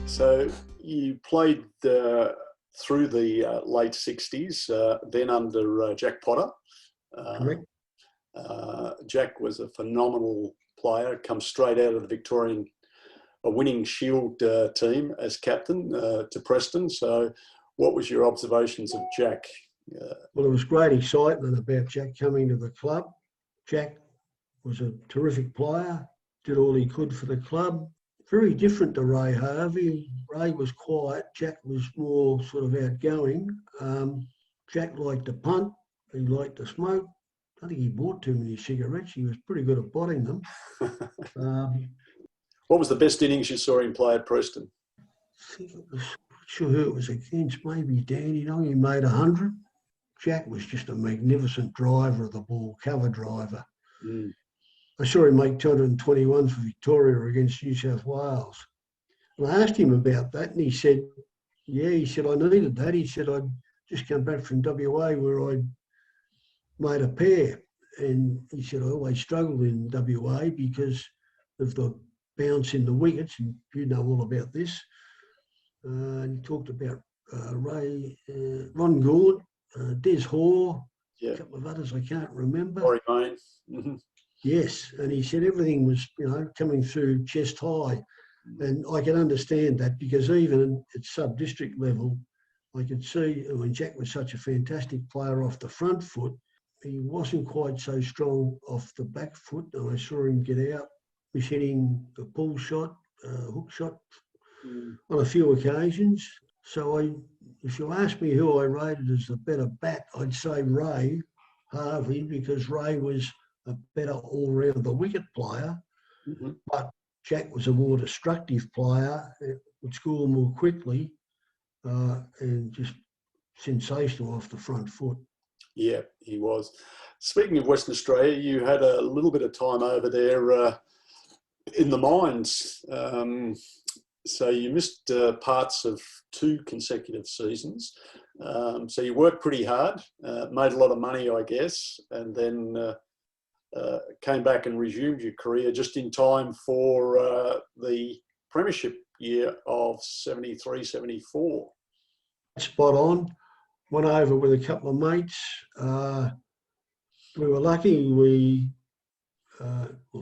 So you played through the late 60s, then under Jack Potter. Correct. Jack was a phenomenal player, come straight out of the Victorian, a winning Shield team as captain to Preston. So what was your observations of Jack? Well, there was great excitement about Jack coming to the club. Jack was a terrific player, did all he could for the club. Very different to Ray Harvey. Ray was quiet. Jack was more sort of outgoing. Jack liked to punt. He liked to smoke. I think he bought too many cigarettes. He was pretty good at botting them. What was the best innings you saw him play at Preston? I think it was, not sure who it was against, maybe Dandenong. He made 100. Jack was just a magnificent driver of the ball, cover driver. Mm. I saw him make 221 for Victoria against New South Wales. And I asked him about that, and he said, yeah, he said, I needed that. He said, I'd just come back from WA where I'd made a pair. And he said, I always struggled in WA because of the bounce in the wickets, and you know all about this. And he talked about Ron Gould, Des Hoare, a couple of others I can't remember. Corey Main. Mm-hmm. Yes, and he said everything was, coming through chest high. And I can understand that because even at sub-district level, I could see when Jack was such a fantastic player off the front foot, he wasn't quite so strong off the back foot. And I saw him get out. He was hitting a pull shot, hook shot on a few occasions. So if you ask me who I rated as the better bat, I'd say Ray Harvey, because Ray was a better all-rounder wicket player, but Jack was a more destructive player, would score more quickly, and just sensational off the front foot. Yeah, he was. Speaking of Western Australia, you had a little bit of time over there in the mines. So you missed parts of 2 consecutive seasons. So you worked pretty hard, made a lot of money, I guess, and then came back and resumed your career just in time for the premiership year of 73-74. Spot on. Went over with a couple of mates. We were lucky.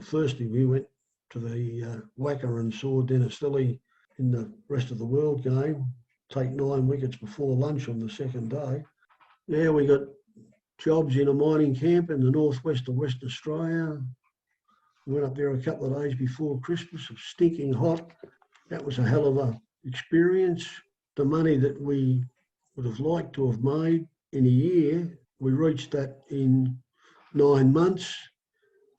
Firstly, we went to the Wacker and saw Dennis Lilly in the rest of the world game, take 9 wickets before lunch on the second day. Yeah, we got jobs in a mining camp in the northwest of Western Australia. We went up there a couple of days before Christmas. It was stinking hot. That was a hell of a experience. The money that we would have liked to have made in a year, we reached that in 9 months.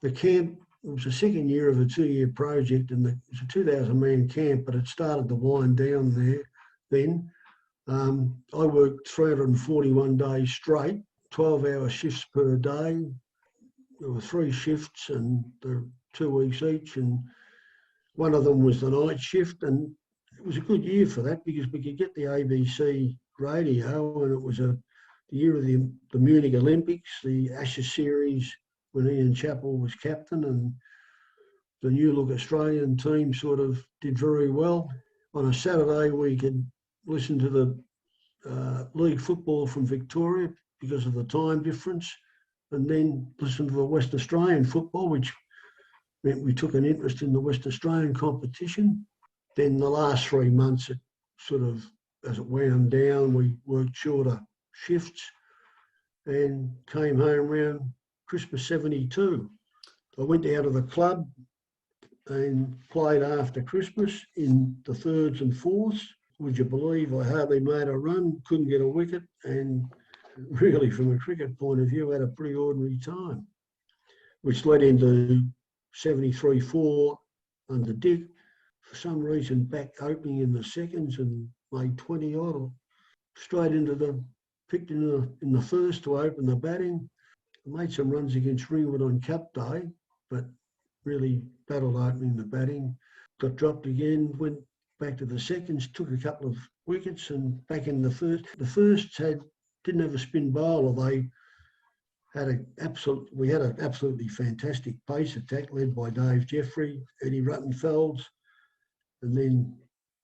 The camp, it was the second year of a 2-year project, and it was a 2,000-man camp, but it started to wind down there then. I worked 341 days straight, 12-hour shifts per day. There were 3 shifts and 2 weeks each, and one of them was the night shift. And it was a good year for that because we could get the ABC radio, and it was the year of the Munich Olympics, the Ashes series when Ian Chappell was captain, and the new look Australian team sort of did very well. On a Saturday, we could listen to the league football from Victoria because of the time difference, and then listen to the West Australian football, which meant we took an interest in the West Australian competition. Then the last 3 months, it sort of, as it wound down, we worked shorter shifts and came home around Christmas 72. I went out of the club and played after Christmas in the 3rds and 4ths. Would you believe I hardly made a run, couldn't get a wicket, and really from a cricket point of view had a pretty ordinary time, which led into 73-4 under Dick. For some reason back opening in the seconds and made 20 odd, straight into picked in the first to open the batting. I made some runs against Ringwood on Cup Day, but really battled opening the batting. Got dropped again, went back to the seconds, took a couple of wickets and back in the first. The firsts didn't have a spin bowler. They we had an absolutely fantastic pace attack led by Dave Jeffrey, Eddie Ruttenfelds, and then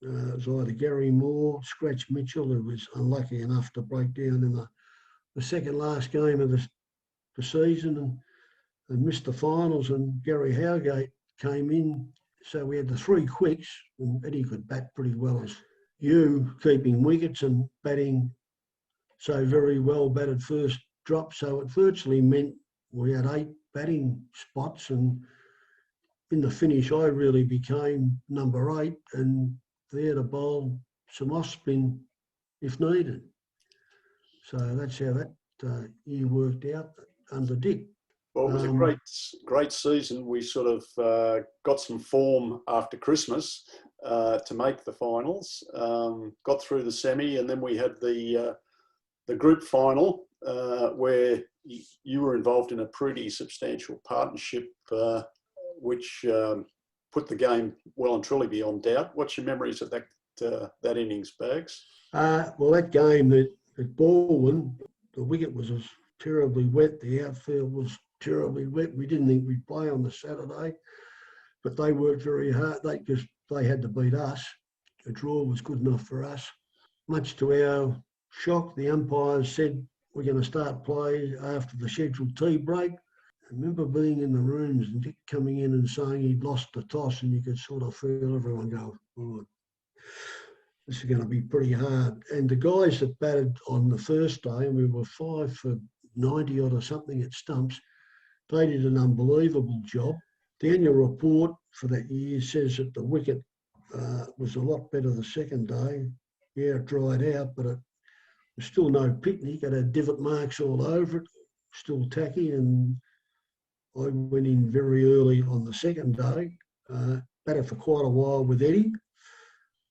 it was either Gary Moore, Scratch Mitchell, who was unlucky enough to break down in the second last game of the season and missed the finals, and Gary Howgate came in. So we had the three quicks, and Eddie could bat pretty well as you, keeping wickets and batting so very well, batted first drop. So it virtually meant we had 8 batting spots, and in the finish I really became number 8 and there to bowl some off spin if needed. So that's how that year worked out under Dick. Well, it was a great season. We sort of got some form after Christmas to make the finals, got through the semi, and then we had the group final where you were involved in a pretty substantial partnership, which put the game well and truly beyond doubt. What's your memories of that innings, Bags? Well, that game at Balwyn, the wicket was terribly wet. The outfield was terribly wet. We didn't think we'd play on the Saturday, but they worked very hard because they had to beat us. A draw was good enough for us. Much to our shock, the umpires said we're going to start play after the scheduled tea break. I remember being in the rooms and Dick coming in and saying he'd lost the toss, and you could sort of feel everyone go, oh, this is going to be pretty hard. And the guys that batted on the first day, and we were 5 for 90 odd or something at stumps, they did an unbelievable job. The annual report for that year says that the wicket was a lot better the second day. Yeah, it dried out, but it was still no picnic. It had divot marks all over it, still tacky, and I went in very early on the second day, batted for quite a while with Eddie,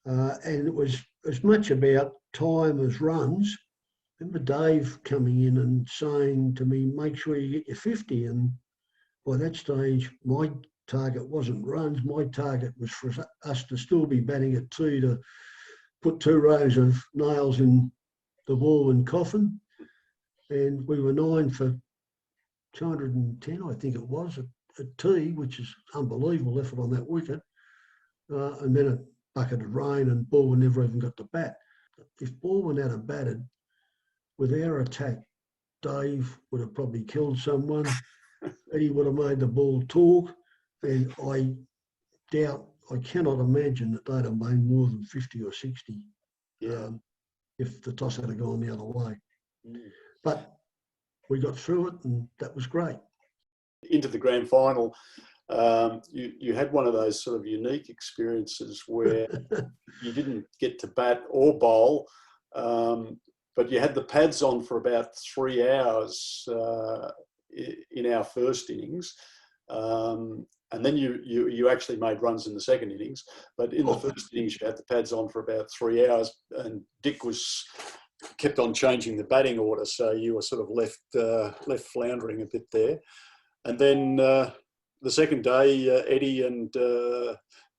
and it was as much about time as runs. I remember Dave coming in and saying to me, make sure you get your 50. And by that stage, my target wasn't runs. My target was for us to still be batting at 2 to put 2 rows of nails in the Balwyn coffin. And we were 9 for 210, I think it was, at tea, which is unbelievable effort on that wicket. And then a bucket of rain and Balwyn never even got to bat. If Balwyn had batted, with our attack, Dave would have probably killed someone. Eddie would have made the ball talk, and I cannot imagine that they'd have made more than 50 or 60 if the toss had gone the other way. But we got through it, and that was great. Into the grand final, you had one of those sort of unique experiences where you didn't get to bat or bowl, but you had the pads on for about 3 hours in our first innings. And then you actually made runs in the second innings. But in the first innings, you had the pads on for about 3 hours, and Dick kept on changing the batting order. So you were sort of left floundering a bit there. And then the second day, Eddie and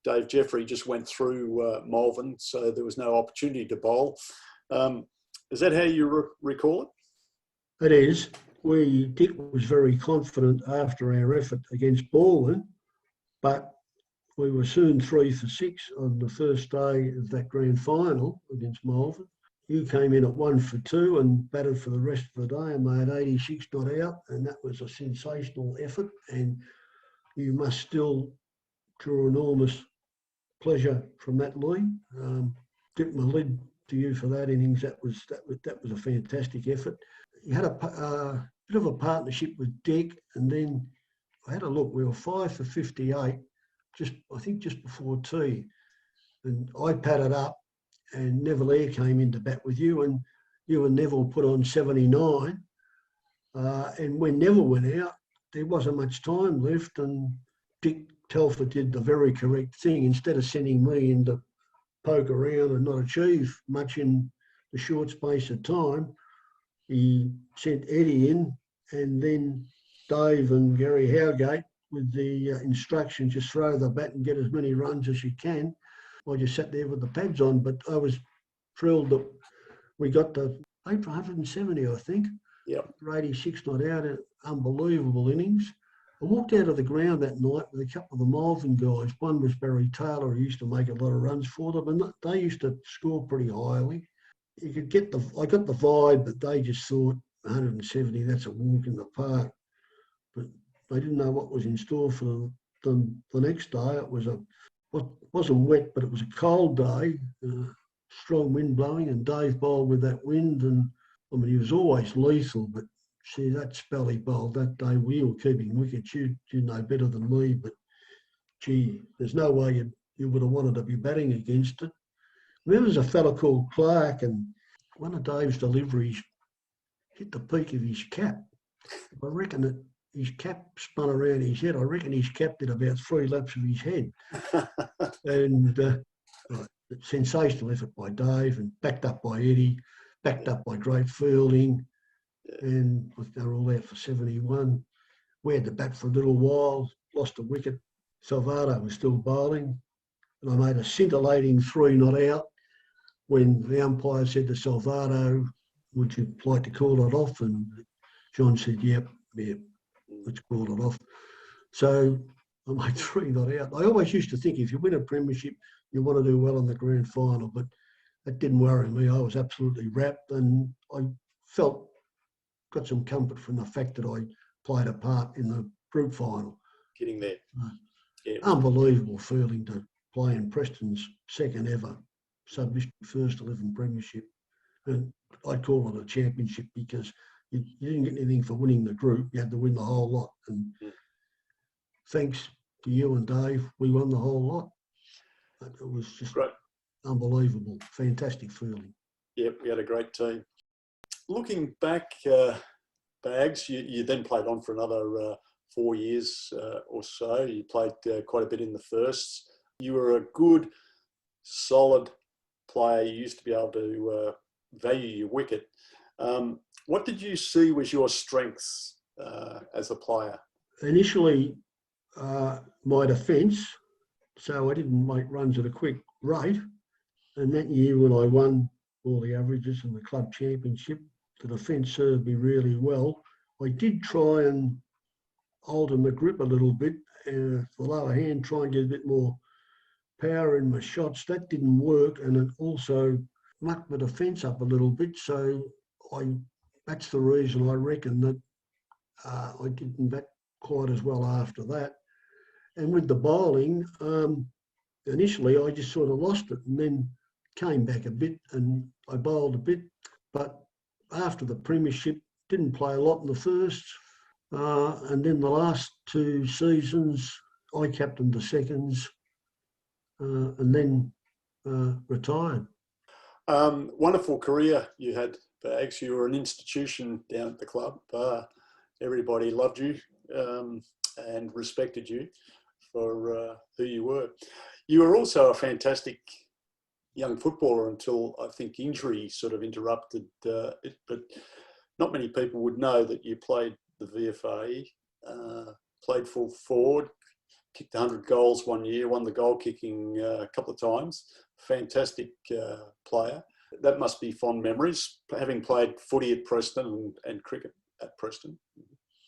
Dave Jeffrey just went through Malvern, so there was no opportunity to bowl. Is that how you recall it? It is. Dick was very confident after our effort against Balwyn, but we were soon 3 for 6 on the first day of that grand final against Malvern. You came in at 1 for 2 and batted for the rest of the day and made 86 not out, and that was a sensational effort. And you must still draw enormous pleasure from that, Lee. Tip my lid to you for that innings. That was a fantastic effort. You had a bit of a partnership with Dick, and then I had a look. We were 5 for 58, just before tea, and I padded up, and Neville Eyre came in to bat with you, and you and Neville put on 79. And when Neville went out, there wasn't much time left, and Dick Telford did the very correct thing. Instead of sending me in to poke around and not achieve much in the short space of time, he sent Eddie in, and then Dave and Gary Howgate with the instruction, just throw the bat and get as many runs as you can. I just sat there with the pads on, but I was thrilled that we got the 8 for 170, I think. Yep. For 86 not out, unbelievable innings. I walked out of the ground that night with a couple of the Malvern guys. One was Barry Taylor, who used to make a lot of runs for them, and they used to score pretty highly. You could get I got the vibe that they just thought 170, that's a walk in the park. But they didn't know what was in store for them the next day. It wasn't wet, but it was a cold day, strong wind blowing, and Dave bowled with that wind. And I mean, he was always lethal, but see, that spell he bowled that day, we were keeping wickets. You know better than me, but gee, there's no way you would have wanted to be batting against it. There was a fella called Clark, and one of Dave's deliveries hit the peak of his cap. I reckon that his cap spun around his head. I reckon his cap did about 3 laps of his head. And sensational effort by Dave, and backed up by Eddie, backed up by great fielding. And they were all out for 71. We had the bat for a little while, lost a wicket. Salvado was still bowling, and I made a scintillating 3 not out when the umpire said to Salvado, would you like to call it off? And John said, yep, let's call it off. So I made 3 not out. I always used to think if you win a premiership, you want to do well in the grand final, but that didn't worry me. I was absolutely wrapped, and I got some comfort from the fact that I played a part in the group final. Getting there. Unbelievable feeling to play in Preston's second ever sub-district first 11 premiership. And I'd call it a championship because you didn't get anything for winning the group. You had to win the whole lot. And thanks to you and Dave, we won the whole lot. It was just great. Unbelievable, fantastic feeling. Yep, we had a great team. Looking back, Bags, you then played on for another 4 years or so. You played quite a bit in the firsts. You were a good, solid player. You used to be able to value your wicket. What did you see was your strengths as a player? Initially, my defence, so I didn't make runs at a quick rate. And that year when I won all the averages in the club championship, the defence served me really well. I did try and alter my grip a little bit, the lower hand, try and get a bit more power in my shots. That didn't work, and it also mucked my defence up a little bit. So that's the reason I reckon that I didn't bat quite as well after that. And with the bowling, initially I just sort of lost it, and then came back a bit, and I bowled a bit. But after the premiership, didn't play a lot in the first, and then the last 2 seasons, I captained the seconds, and then retired. Wonderful career you had, Bags. You were an institution down at the club. Everybody loved you and respected you for who you were. You were also a fantastic young footballer until I think injury sort of interrupted it, but not many people would know that you played the VFA, played full forward, kicked 100 goals one year, won the goal kicking a couple of times. Fantastic player. That must be fond memories, having played footy at Preston and cricket at Preston.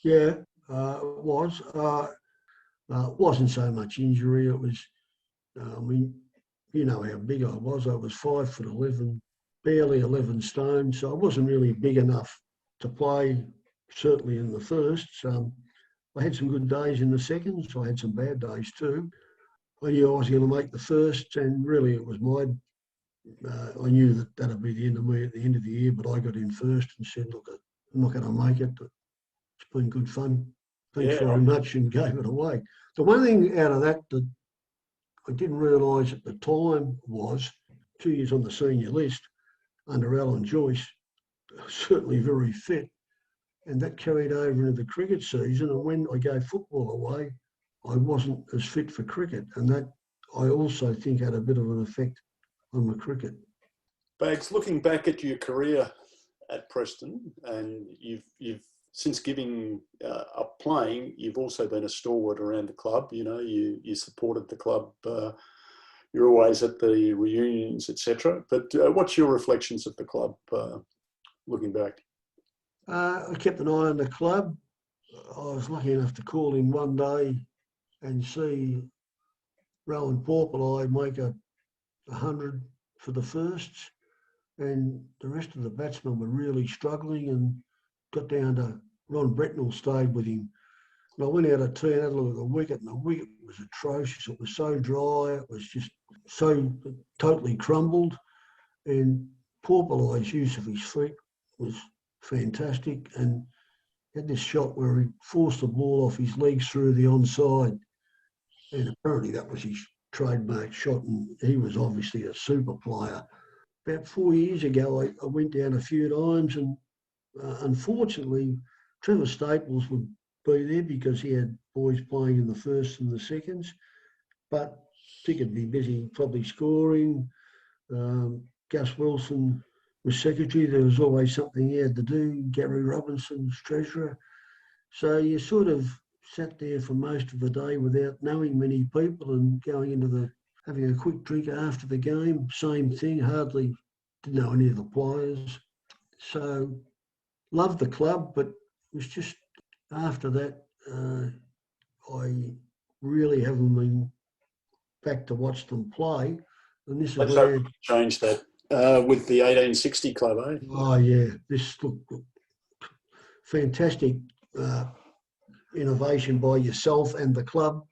Yeah, it was. It wasn't so much injury. It was, I mean, you know how big I was. I was 5'11", barely 11 stone. So I wasn't really big enough to play, certainly in the firsts. I had some good days in the seconds. I had some bad days too. I knew I was going to make the first, and really it was I knew that that'd be the end of me at the end of the year, but I got in first and said, look, I'm not going to make it, but it's been good fun. Thanks very much, and gave it away. The one thing out of that I didn't realise at the time was 2 years on the senior list under Alan Joyce, certainly very fit, and that carried over into the cricket season. And when I gave football away, I wasn't as fit for cricket, and that I also think had a bit of an effect on my cricket. Bags, looking back at your career at Preston, and you've since giving up playing, you've also been a stalwart around the club. You know, you supported the club. You're always at the reunions, etc. But what's your reflections of the club looking back? I kept an eye on the club. I was lucky enough to call him one day and see Rowan Porpeleye make a 100 for the firsts, and the rest of the batsmen were really struggling, and got down to Ron Bretnell stayed with him. And I went out at 2 and had a look at the wicket, and the wicket was atrocious. It was so dry, it was just so totally crumbled. And Porpeleye's use of his feet was fantastic, and had this shot where he forced the ball off his legs through the onside. And apparently that was his trademark shot, and he was obviously a super player. About 4 years ago, I went down a few times, and unfortunately, Trevor Staples would be there because he had boys playing in the first and the seconds. But I think he'd be busy probably scoring. Gus Wilson was secretary. There was always something he had to do. Gary Robinson's treasurer. So you sort of sat there for most of the day without knowing many people, and going into having a quick drink after the game. Same thing, hardly didn't know any of the players. So loved the club, but it was just after that, I really haven't been back to watch them play. And this is Let's where... hope we change that with the 1860 club, eh? Oh, yeah. This looked fantastic innovation by yourself and the club.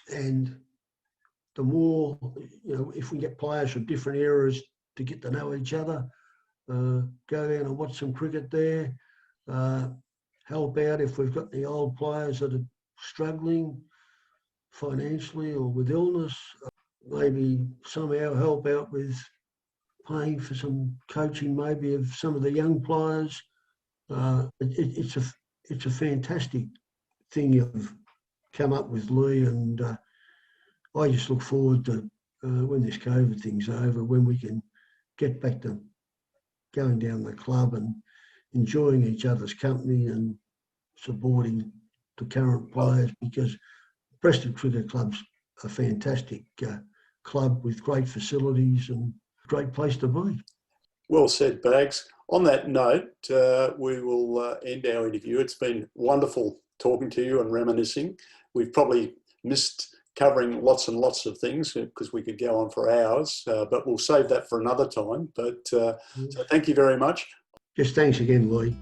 And the more, if we get players from different eras to get to know each other, go down and watch some cricket there. Help out if we've got the old players that are struggling financially or with illness. Maybe somehow help out with paying for some coaching, maybe of some of the young players. It's a fantastic thing you've come up with, Lee, and I just look forward to when this COVID thing's over, when we can get back to going down the club and enjoying each other's company and supporting the current players, because Preston Cricket Club's a fantastic club with great facilities and great place to be. Well said, Bags. On that note, we will end our interview. It's been wonderful talking to you and reminiscing. We've probably missed covering lots and lots of things because we could go on for hours, but we'll save that for another time. But so thank you very much. Just thanks again, Lee.